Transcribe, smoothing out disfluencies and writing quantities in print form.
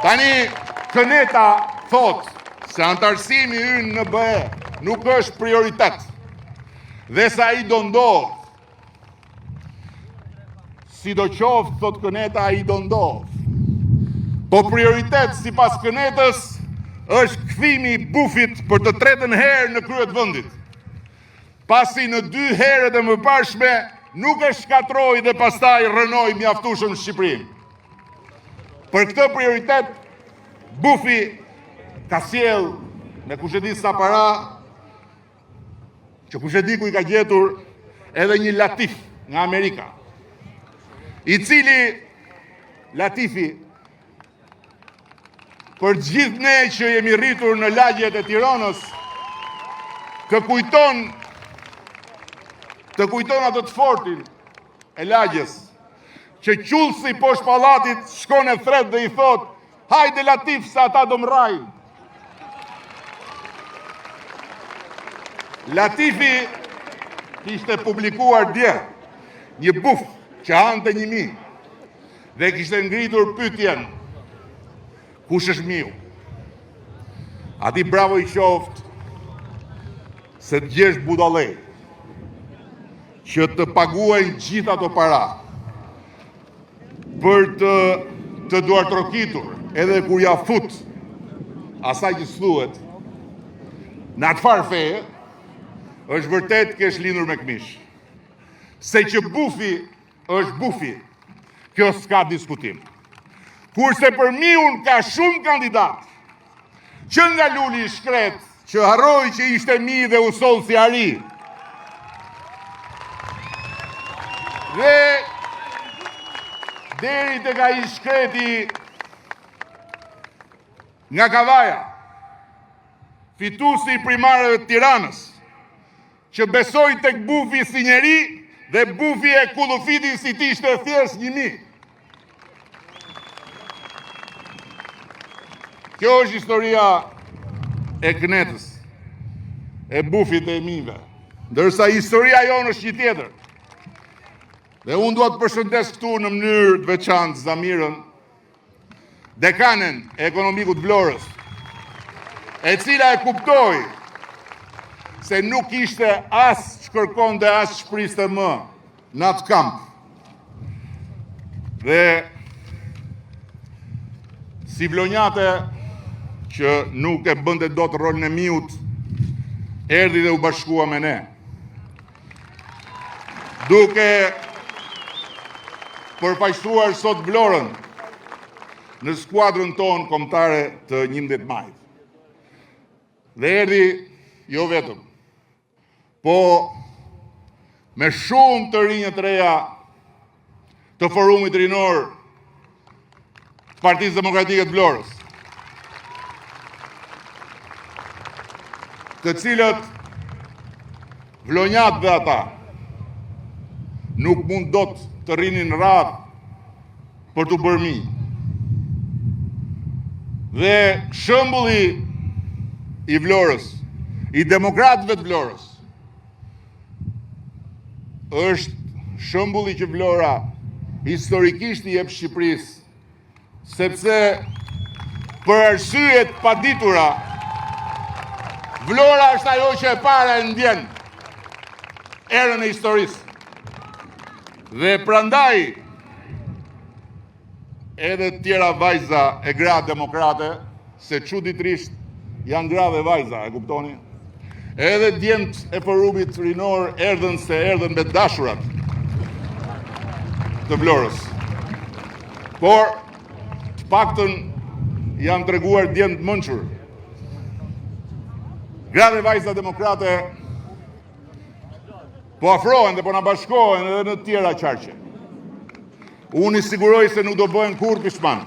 Tani, Këneta thot se antarësimi ynë në BE nuk është prioritet dhe sa i do ndodh. Si do qoftë, thot Këneta, i do ndodh. Po prioritet, si pas Kënetës, është kthimi i Bufit për të tretën herë në krye të vendit. Pasi në 2 herët e mëparshme nuk e shkatroi dhe pastaj rënoi mjaftueshëm Shqipërinë. Për këtë prioritet, Bufi ka sjell me kush e di sa para, që kush e di ku i ka gjetur edhe një Latif nga Amerika, i cili Latifi për gjithë ne që jemi rritur në lagjet e Tiranës, të kujton atë të fortin e lagjes, që qullsi poshtë pallatit shkon e thret dhe i thot: hajde Latif se ata do mrajnë. Latifi kishte publikuar dje një buf që hante 1000 dhe kishte ngritur pyetjen: kush është miu? Ati bravo i qoftë se të gjesh budallej që të paguajnë gjithë ato para për të duartrokitur edhe kur ja fut asaj që thuhet në atë farë feje, është vërtet kesh lindur me këmish. Se që Bufi është Bufi, kjo s'ka diskutim. Kurse për miun ka shumë kandidat, që nga Luli i Shkret, që harroi që ishte mi dhe u soll si ari, dhe deri tek ai i Shkreti nga Kavaja, fituesi i primarëve të Tiranës, që besoi tek Bufi si njeri dhe Bufi e kullufiti si ti ishte thjesht 1000. Kjo është historia e Kënetës, e Bufit dhe e mive. Ndërsa historia jonë është një tjetër. Dhe unë dua të përshëndes këtu në mënyrë të veçantë Zamirën, dekanen e ekonomikut Vlorës, e cila e kuptoi se nuk ishte as që kërkonte as që priste më në atë kamp. Dhe si vlonjate që nuk e bënte dot rolin e miut, erdhi dhe u bashkua me ne, duke përfaqësuar sot Vlorën në skuadrën tonë kombëtare të 11 majit. Dhe erdhi jo vetëm, po me shumë të rinjë të reja të Forumit Rinor të Partisë Demokratike të Vlorës, të cilët vlonjat dhe ata nuk mund dot të rrinin radhë për të bërë mi. Dhe shembulli i Vlorës, i demokratëve të Vlorës, është shembulli që Vlora historikisht i jep Shqipërisë, sepse për arsye të paditura, Vlora është ajo që e para e ndjen erën e historisë. Dhe prandaj edhe tjera vajza e gra demokrate, se çuditërisht janë gra dhe vajza, e kuptoni? Edhe djemt e Forumit Rinor erdhën se erdhën me dashurat të Vlorës. Por të paktën janë treguar djemt mençur. Gra dhe vajza demokrate po afrohen dhe po na bashkohen edhe në tjera qarqe. Unë i siguroj se nuk do bëhen kurrë pishman.